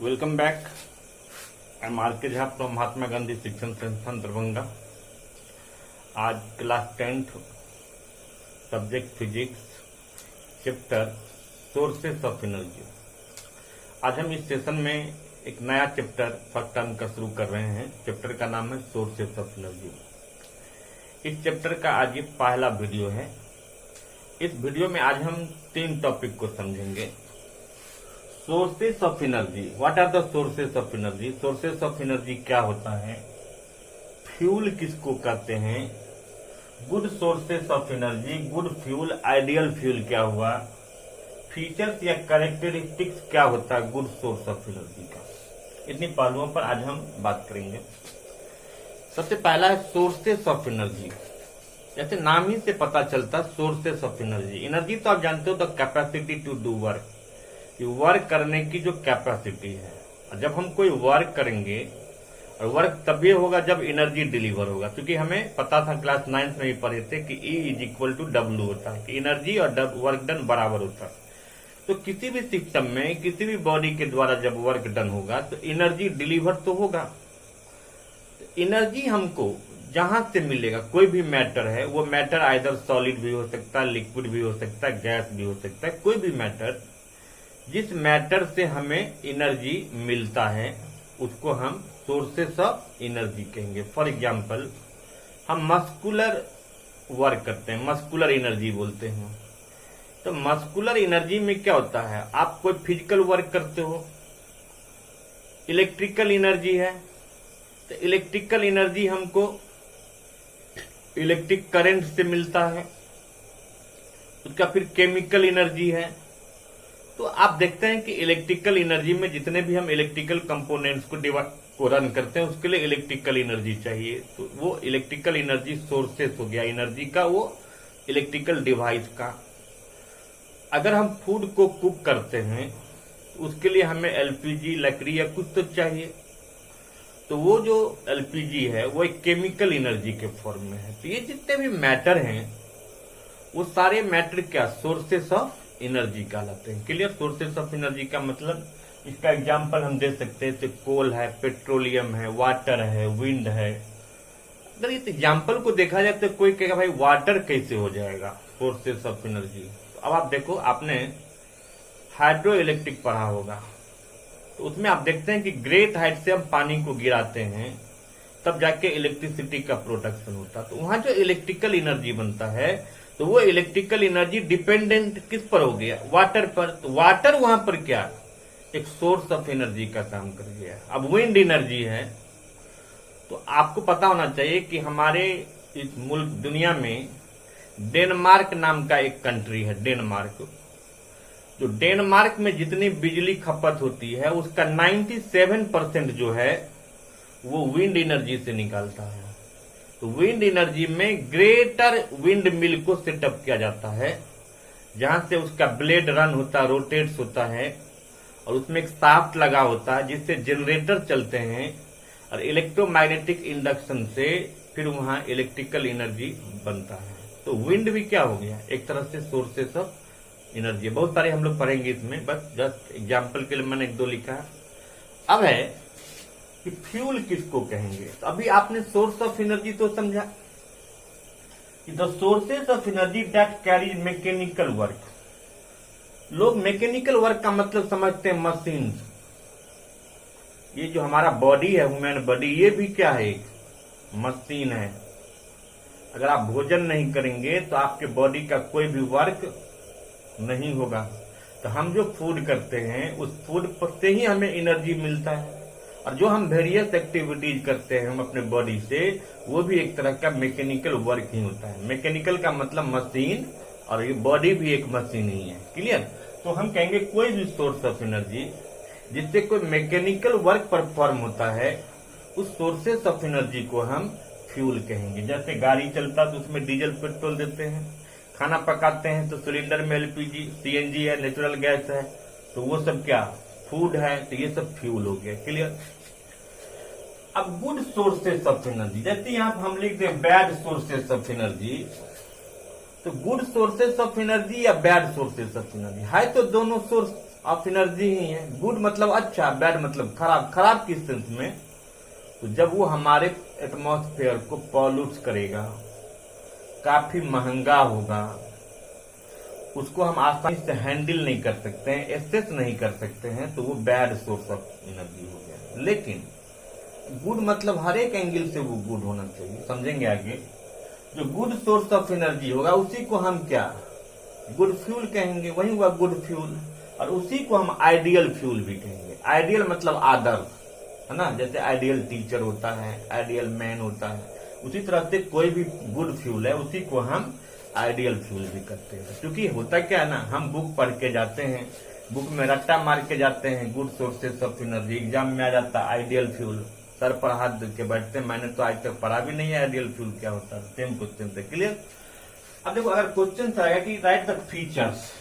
Welcome back. I am R K Jha from Mahatma Gandhi Shikshan Sansthan Darbhanga. आज class 10th subject physics chapter sources of energy. आज हम इस session में एक नया चैप्टर फर्स्ट टर्म का शुरू कर रहे हैं। चैप्टर का नाम है सोर्सेस ऑफ एनर्जी। इस चैप्टर का आज ये पहला वीडियो है। इस वीडियो में आज हम 3 टॉपिक को समझेंगे। Sources of energy, what are the sources of energy, sources of energy क्या होता है, फ्यूल किसको कहते हैं, good sources of energy, good fuel, ideal fuel क्या हुआ, फीचर्स या कैरेक्टरिस्टिक्स क्या होता है गुड सोर्स ऑफ एनर्जी का। इतनी पहलुओं पर आज हम बात करेंगे। सबसे पहला है सोर्सेस ऑफ एनर्जी। जैसे नाम ही से पता चलता सोर्सेस ऑफ एनर्जी। एनर्जी तो आप जानते हो the capacity to do work, work करने की जो कैपेसिटी है। और जब हम कोई वर्क करेंगे, और वर्क तभी होगा जब एनर्जी डिलीवर होगा, क्योंकि हमें पता था क्लास 9th में भी पढ़े थे कि E = W होता है कि एनर्जी और वर्क डन बराबर होता है। तो किसी भी सिस्टम में किसी भी बॉडी के द्वारा जब वर्क डन होगा तो एनर्जी डिलीवर तो होगा। तो एनर्जी हमको जहां से मिलेगा, कोई भी मैटर है, वो मैटर आइदर सॉलिड भी हो सकता है, लिक्विड भी हो सकता है, गैस भी हो सकता है, कोई भी मैटर, जिस मैटर से हमें एनर्जी मिलता है उसको हम सोर्सेस ऑफ एनर्जी कहेंगे। फॉर एग्जांपल, हम मस्कुलर वर्क करते हैं, मस्कुलर एनर्जी बोलते हैं। तो मस्कुलर एनर्जी में क्या होता है, आप कोई फिजिकल वर्क करते हो, इलेक्ट्रिकल एनर्जी है, तो इलेक्ट्रिकल एनर्जी हमको इलेक्ट्रिक करंट से मिलता है। उसका फिर केमिकल एनर्जी है। तो आप देखते हैं कि इलेक्ट्रिकल एनर्जी में जितने भी हम इलेक्ट्रिकल कंपोनेंट्स को रन करते हैं उसके लिए इलेक्ट्रिकल एनर्जी चाहिए। तो वो इलेक्ट्रिकल एनर्जी सोर्सेस हो गया एनर्जी का, वो इलेक्ट्रिकल डिवाइस का। अगर हम फूड को कुक करते हैं तो उसके लिए हमें एलपीजी, लकड़ी या कुछ तो चाहिए। तो वो जो एलपीजी है वो एक केमिकल एनर्जी के फॉर्म में है। तो ये जितने भी मैटर हैं वो सारे मैटर क्या सोर्सेस ऑफ एनर्जी कहलाते हैं। क्लियर। सोर्सेस ऑफ एनर्जी का मतलब, इसका एग्जांपल हम दे सकते हैं तो कोल है, पेट्रोलियम है, वाटर है, विंड है। अगर इस एग्जांपल को देखा जाए तो कोई कहेगा भाई वाटर कैसे हो जाएगा सोर्सेस ऑफ एनर्जी। तो अब आप देखो, आपने हाइड्रो इलेक्ट्रिक पढ़ा होगा, तो उसमें आप देखते हैं कि ग्रेट हाइट से हम पानी को गिराते हैं तब जाके इलेक्ट्रिसिटी का प्रोडक्शन होता है। तो वहां जो इलेक्ट्रिकल एनर्जी बनता है तो वो इलेक्ट्रिकल एनर्जी डिपेंडेंट किस पर हो गया, वाटर पर। तो वाटर वहां पर क्या एक सोर्स ऑफ एनर्जी का काम कर गया। अब विंड एनर्जी है, तो आपको पता होना चाहिए कि हमारे इस मुल्क दुनिया में डेनमार्क नाम का एक कंट्री है, डेनमार्क। जो डेनमार्क में जितनी बिजली खपत होती है उसका 97% जो है वो विंड एनर्जी से निकलता है। तो विंड एनर्जी में ग्रेटर विंड मिल को सेटअप किया जाता है, जहां से उसका ब्लेड रन होता है, रोटेट्स होता है, और उसमें एक शाफ्ट लगा होता है जिससे जनरेटर चलते हैं, और इलेक्ट्रोमैग्नेटिक इंडक्शन से फिर वहां इलेक्ट्रिकल एनर्जी बनता है। तो विंड भी क्या हो गया एक तरह से सोर्सेस ऑफ एनर्जी। बहुत सारे हम लोग पढ़ेंगे इसमें, बस जस्ट एग्जाम्पल के लिए मैंने 1-2 लिखा है। अब है कि फ्यूल किसको कहेंगे। तो अभी आपने सोर्स ऑफ एनर्जी तो समझा कि the sources of energy that carries mechanical work. लोग मैकेनिकल वर्क का मतलब समझते हैं मशीन। ये जो हमारा बॉडी है, ह्यूमन बॉडी, ये भी क्या है एक मशीन है। अगर आप भोजन नहीं करेंगे तो आपके बॉडी का कोई भी वर्क नहीं होगा। तो हम जो फूड करते हैं उस फूड से ही हमें एनर्जी मिलता है, और जो हम वेरियस एक्टिविटीज करते हैं हम अपने बॉडी से, वो भी एक तरह का मैकेनिकल वर्क ही होता है। मैकेनिकल का मतलब मशीन, और ये बॉडी भी एक मशीन ही है। क्लियर। तो हम कहेंगे कोई भी सोर्स ऑफ एनर्जी जिससे कोई मैकेनिकल वर्क परफॉर्म होता है, उस सोर्सेस ऑफ एनर्जी को हम फ्यूल कहेंगे। जैसे गाड़ी चलता है तो उसमें डीजल पेट्रोल देते हैं, खाना पकाते हैं तो सिलेंडर में एलपीजी, सीएनजी है, नेचुरल गैस है, तो वो सब क्या फूड है। तो ये सब फ्यूल हो गया। क्लियर। अब गुड सोर्सेस ऑफ एनर्जी, जैसे यहां हम लिखते हैं बैड सोर्सेस ऑफ एनर्जी, तो गुड सोर्सेस ऑफ एनर्जी या बैड सोर्सेस ऑफ एनर्जी है, तो दोनों सोर्स ऑफ एनर्जी ही है। गुड मतलब अच्छा, बैड मतलब खराब। खराब किस सेंस में? तो जब वो हमारे एटमॉस्फेयर को पॉल्यूट करेगा, काफी महंगा होगा, उसको हम आसानी से हैंडल नहीं कर सकते हैं, एक्सेस नहीं कर सकते हैं, तो वो बैड सोर्स ऑफ एनर्जी हो गया। लेकिन गुड मतलब हर एक एंगल से वो गुड होना चाहिए, समझेंगे आगे। जो गुड सोर्स ऑफ एनर्जी होगा उसी को हम क्या गुड फ्यूल कहेंगे, वही हुआ गुड फ्यूल। और उसी को हम आइडियल फ्यूल भी कहेंगे। आइडियल मतलब आदर्श, है ना। जैसे आइडियल टीचर होता है, आइडियल मैन होता है, उसी तरह से कोई भी गुड फ्यूल है उसी को हम आइडियल फ्यूल भी करते हैं। क्योंकि होता क्या है ना, हम बुक पढ़ के जाते हैं, बुक में रट्टा मार के जाते हैं, good sources of energy, exam में आ जाता है आइडियल फ्यूल, सर पर हाथ के बैठते हैं, मैंने तो आज तक पढ़ा भी नहीं है आइडियल फ्यूल क्या होता है। सेम क्वेश्चन से क्लियर। अब देखो, अगर क्वेश्चन आएगा कि right the features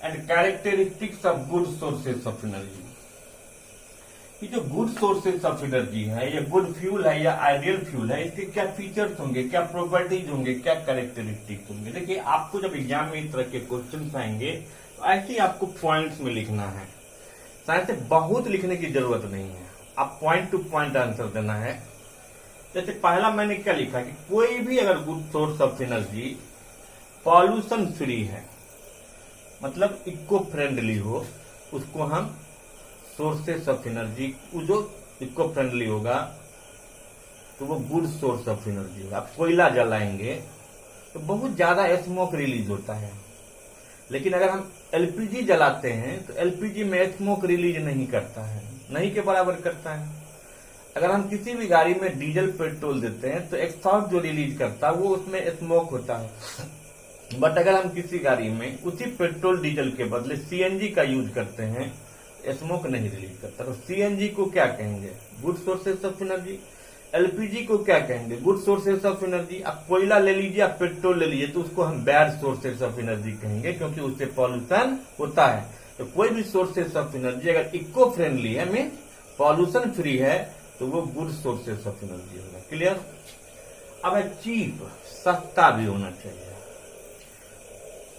and characteristics of good sources of energy, ये जो गुड सोर्सेस ऑफ एनर्जी है, ये गुड फ्यूल है या आइडियल फ्यूल है, इसके क्या फीचर्स होंगे, क्या प्रॉपर्टीज होंगे, क्या कैरेक्टरिस्टिक्स होंगे। देखिए, आपको जब एग्जाम में इस तरह के क्वेश्चन आएंगे तो ऐसे ही आपको पॉइंट्स में लिखना है, शायद से बहुत लिखने की जरूरत नहीं है, आप पॉइंट टू पॉइंट आंसर देना है। जैसे पहला मैंने क्या लिखा कि कोई भी अगर good source of energy pollution free है, मतलब इको फ्रेंडली हो, उसको हम सोर्सेस ऑफ एनर्जी, जो इको फ्रेंडली होगा तो वो गुड सोर्स ऑफ एनर्जी होगा। आप कोयला जलाएंगे तो बहुत ज्यादा स्मोक रिलीज होता है, लेकिन अगर हम एलपीजी जलाते हैं तो एलपीजी में स्मोक रिलीज नहीं करता है, नहीं के बराबर करता है। अगर हम किसी भी गाड़ी में डीजल पेट्रोल देते हैं तो एक्सॉस्ट जो रिलीज करता है वो उसमें स्मोक होता है। बट अगर हम किसी गाड़ी में उसी पेट्रोल डीजल के बदले सीएनजी का यूज करते हैं, स्मोक नहीं रिलीज करता। तो सीएनजी को क्या कहेंगे? Good sources of energy. LPG को क्या कहेंगे? Good sources of energy. आप कोयला ले लीजिए, आप पेट्रोल ले लीजिए, तो उसको हम बैड सोर्सेस ऑफ एनर्जी कहेंगे, क्योंकि उससे पॉल्यूशन होता है। तो कोई भी सोर्सेस ऑफ एनर्जी अगर इको फ्रेंडली है, मीन पॉल्यूशन फ्री है, तो वो गुड सोर्सेस ऑफ एनर्जी होगा। क्लियर। अब है चीप, सस्ता भी होना चाहिए।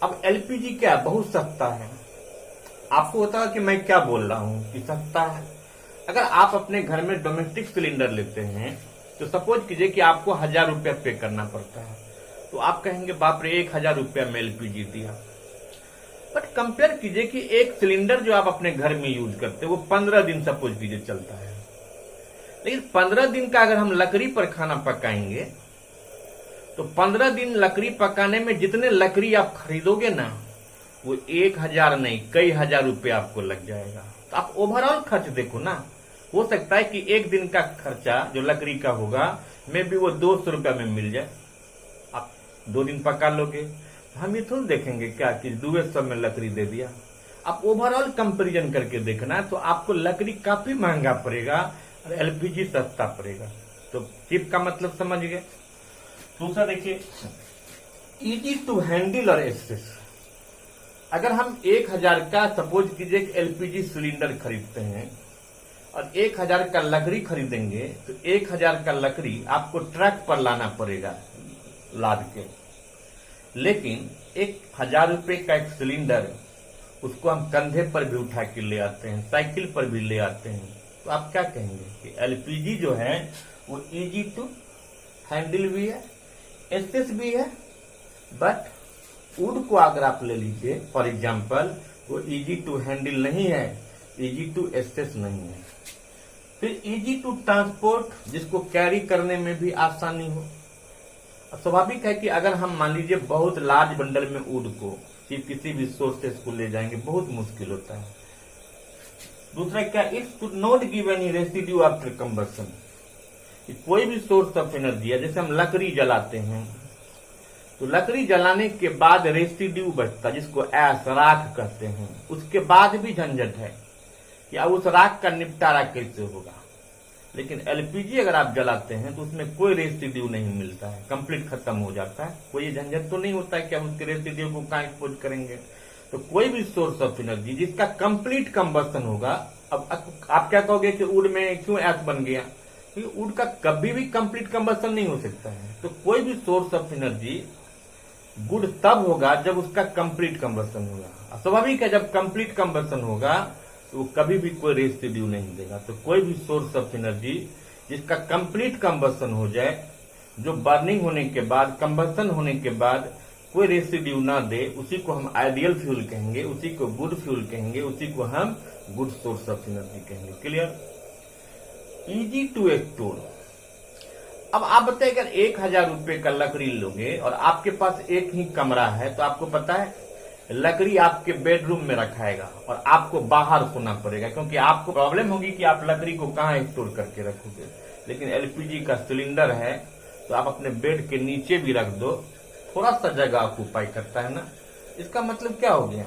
अब एलपीजी क्या बहुत सस्ता है, आपको होता है कि मैं क्या बोल रहा हूं कि सस्ता है। अगर आप अपने घर में डोमेस्टिक सिलेंडर लेते हैं तो सपोज कीजिए कि आपको 1000 रुपया पे करना पड़ता है, तो आप कहेंगे बाप रे 1000 रुपया में एलपीजी दिया। बट कंपेयर कीजिए कि एक सिलेंडर जो आप अपने घर में यूज करते हैं वो 15 दिन सपोज कीजिए चलता है, लेकिन 15 दिन का अगर हम लकड़ी पर खाना पकाएंगे तो 15 दिन लकड़ी पकाने में जितने लकड़ी आप खरीदोगे ना, वो 1000 नहीं कई हजार रुपए आपको लग जाएगा। तो आप ओवरऑल खर्च देखो ना, हो सकता है कि एक दिन का खर्चा जो लकड़ी का होगा में भी वो 200 रुपया में मिल जाए, आप 2 दिन पका लोगे। हम ये थोड़ा देखेंगे क्या कि 200 में लकड़ी दे दिया। आप ओवरऑल कंपेरिजन करके देखना, तो आपको लकड़ी काफी महंगा पड़ेगा और एलपीजी सस्ता पड़ेगा। तो चिप का मतलब समझ गए। दूसरा देखिए, इजी टू हैंडल और एक्सेस। अगर हम 1000 का सपोज कीजिए एलपीजी सिलेंडर खरीदते हैं और 1000 का लकड़ी खरीदेंगे, तो 1000 का लकड़ी आपको ट्रक पर लाना पड़ेगा लाद के। लेकिन 1000 रुपए का एक सिलेंडर, उसको हम कंधे पर भी उठा के ले आते हैं, साइकिल पर भी ले आते हैं। तो आप क्या कहेंगे कि एलपीजी जो है वो इजी टू हैंडल भी है, एक्सेस भी है। बट वुड को अगर आप ले लीजिए फॉर एग्जाम्पल, वो इजी टू हैंडल नहीं है, इजी टू एक्सेस नहीं है। फिर इजी टू ट्रांसपोर्ट, जिसको कैरी करने में भी आसानी हो। स्वाभाविक है कि अगर हम मान लीजिए बहुत लार्ज बंडल में वुड को किसी भी सोर्सेस को ले जाएंगे, बहुत मुश्किल होता है। दूसरा क्या, it should not give any residue after combustion. कोई भी सोर्स ऑफ एनर्जी है, जैसे हम लकड़ी जलाते हैं तो लकड़ी जलाने के बाद रेसिड्यू बचता है, जिसको ऐश राख कहते हैं, उसके बाद भी झंझट है कि अब उस राख का निपटारा कैसे होगा। लेकिन एलपीजी अगर आप जलाते हैं तो उसमें कोई रेसिड्यू नहीं मिलता है, कंप्लीट खत्म हो जाता है, कोई झंझट तो नहीं होता है कि हम उसके रेसिड्यू को कहां एक्सपोज करेंगे। तो कोई भी सोर्स ऑफ एनर्जी जिसका कंप्लीट कंबशन होगा, अब आप क्या कहोगे कि वुड में क्यों ऐश बन गया, क्योंकि वुड का कभी भी कंप्लीट कंबशन नहीं हो सकता है। तो कोई भी सोर्स ऑफ एनर्जी गुड तब होगा जब उसका कंप्लीट कंबशन होगा। स्वाभाविक है, जब कंप्लीट कंबशन होगा तो वो कभी भी कोई रेसिड्यू नहीं देगा। तो कोई भी सोर्स ऑफ एनर्जी जिसका कंप्लीट कंबशन हो जाए, जो बर्निंग होने के बाद, कंबशन होने के बाद कोई रेसिड्यू ना दे, उसी को हम आइडियल फ्यूल कहेंगे, उसी को गुड फ्यूल कहेंगे, उसी को हम गुड सोर्स ऑफ एनर्जी कहेंगे। क्लियर? Easy to store. अब आप बताइए, अगर 1000 रुपए का लकड़ी लोगे और आपके पास एक ही कमरा है, तो आपको पता है लकड़ी आपके बेडरूम में रखाएगा और आपको बाहर सोना पड़ेगा, क्योंकि आपको प्रॉब्लम होगी कि आप लकड़ी को कहां स्टोर करके रखोगे। लेकिन एलपीजी का सिलेंडर है तो आप अपने बेड के नीचे भी रख दो, थोड़ा सा जगह ऑक्यूपाई करता है ना। इसका मतलब क्या हो गया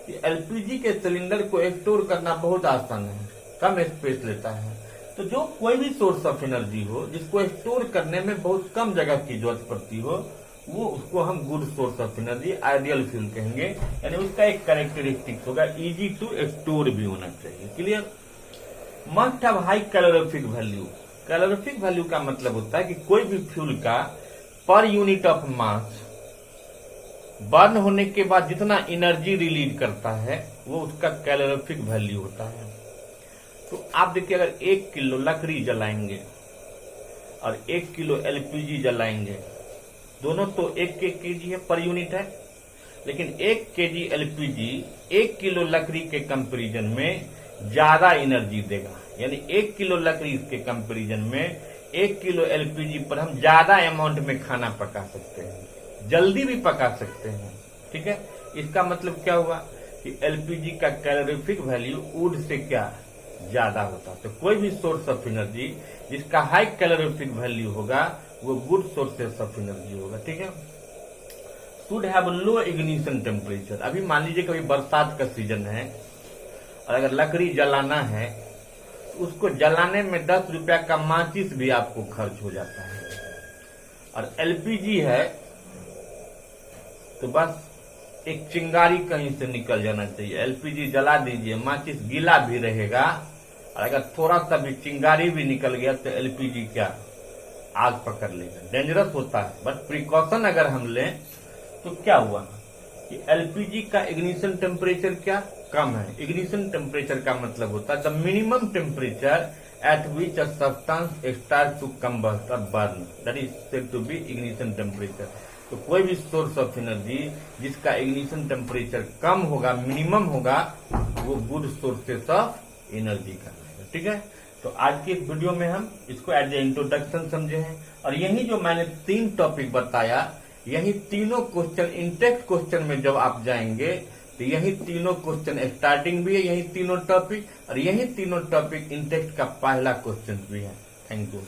कि एलपीजी के सिलेंडर को स्टोर करना बहुत आसान है, कम स्पेस लेता है। तो जो कोई भी सोर्स ऑफ एनर्जी हो जिसको स्टोर करने में बहुत कम जगह की जरूरत पड़ती हो, वो उसको हम good source of energy, ideal fuel कहेंगे। यानी उसका एक कैरेक्टरिस्टिक्स होगा इजी टू स्टोर भी होना चाहिए। Clear? Must have high calorific value. Calorific value का मतलब होता है कि कोई भी फ्यूल का per unit of mass burn होने के बाद जितना एनर्जी रिलीज करता है वो उसका कैलोरीफिक वैल्यू होता है। तो आप देखिए, अगर 1 किलो लकड़ी जलाएंगे और 1 किलो एलपीजी जलाएंगे, दोनों तो 1 केजी है, पर यूनिट है। लेकिन 1 केजी एलपीजी 1 किलो लकड़ी के कंपैरिजन में ज्यादा एनर्जी देगा। यानी 1 किलो लकड़ी के कंपैरिजन में 1 किलो एलपीजी पर हम ज्यादा अमाउंट में खाना पका सकते हैं, जल्दी भी पका सकते हैं। ठीक है? इसका मतलब क्या हुआ कि एलपीजी का कैलोरीफिक वैल्यू वुड से क्या ज्यादा होता। तो कोई भी सोर्स ऑफ एनर्जी जिसका हाई कैलोरीफिक वैल्यू होगा वो गुड सोर्सेस ऑफ एनर्जी होगा। ठीक है? Should have low ignition temperature. अभी मान लीजिए कभी बरसात का सीजन है और अगर लकड़ी जलाना है, उसको जलाने में 10 रुपया का माचिस भी आपको खर्च हो जाता है। और एलपीजी है तो बस एक चिंगारी कहीं से निकल जाना चाहिए। एलपीजी जला दीजिए, माचिस गीला भी रहेगा, और अगर थोड़ा सा भी चिंगारी भी निकल गया तो एलपीजी क्या आग पकड़ लेगा। डेंजरस होता है, बट प्रिकॉशन अगर हम लें तो क्या हुआ कि एलपीजी का इग्निशन टेम्परेचर क्या कम है। इग्निशन टेम्परेचर का मतलब होता है the minimum temperature at which a substance start to combust और burn, that is said to be ignition temperature. तो कोई भी सोर्स ऑफ एनर्जी जिसका इग्निशन टेम्परेचर कम होगा, मिनिमम होगा, वो गुड सोर्सेस ऑफ एनर्जी कहलाएगा। ठीक है? तो आज की इस वीडियो में हम इसको एज ए इंट्रोडक्शन समझे हैं, और यही जो मैंने 3 टॉपिक बताया, यही तीनों क्वेश्चन इंटेक्ट क्वेश्चन में जब आप जाएंगे तो यही तीनों क्वेश्चन स्टार्टिंग भी है, यही तीनों टॉपिक, और यही तीनों टॉपिक इंटेक्ट का पहला क्वेश्चन भी है। Thank you.